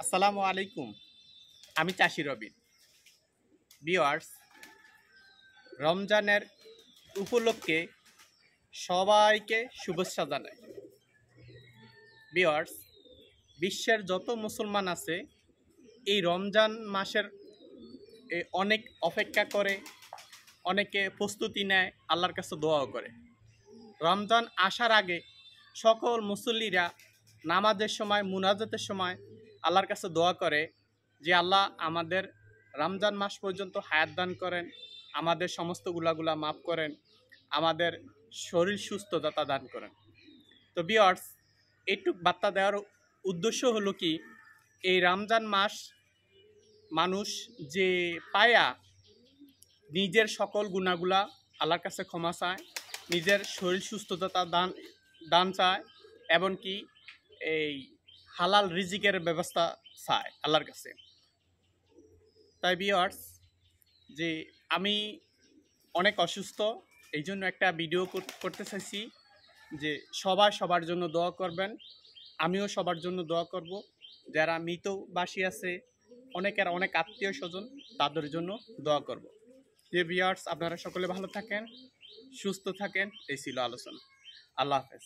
আসসালামু আলাইকুম। আমি চাষি রবিন। ভিউয়ার্স, রমজানের উপলক্ষে সবাইকে শুভেচ্ছা জানাই। ভিউয়ার্স, বিশ্বের যত মুসলমান আছে এই রমজান মাসের অনেক অপেক্ষা করে, অনেকে প্রস্তুতি নেয়, আল্লাহর কাছে দোয়াও করে। রমজান আসার আগে সকল মুসল্লিরা নামাজের সময়, মুনাজাতের সময় আল্লাহর কাছে দোয়া করে যে আল্লাহ আমাদের রমজান মাস পর্যন্ত হায়াত দান করেন, আমাদের সমস্ত গুলাগুলা মাফ করেন, আমাদের শরীর সুস্থতা দান করেন। তো ভিউয়ার্স, এইটুক বার্তা দেওয়ার উদ্দেশ্য হলো কি, এই রমজান মাস মানুষ যে পায়া নিজের সকল গুণাগুলা আল্লাহর কাছে ক্ষমা চায়, নিজের শরীর সুস্থতা দান চায়, এমনকি এই হালাল রিজিকের ব্যবস্থা চায় আল্লাহর কাছে। তাই ভিউয়ার্স, যে আমি অনেক অসুস্থ, এই জন্য একটা ভিডিও করতে চাইছি যে সবাই সবার জন্য দোয়া করবেন। আমিও সবার জন্য দোয়া করব। যারা মৃতবাসী আছে, অনেকের অনেক আত্মীয় স্বজন, তাদের জন্য দোয়া করব। যে ভিউয়ার্স, আপনারা সকলে ভালো থাকেন, সুস্থ থাকেন। এই ছিল আলোচনা। আল্লাহ হাফেজ।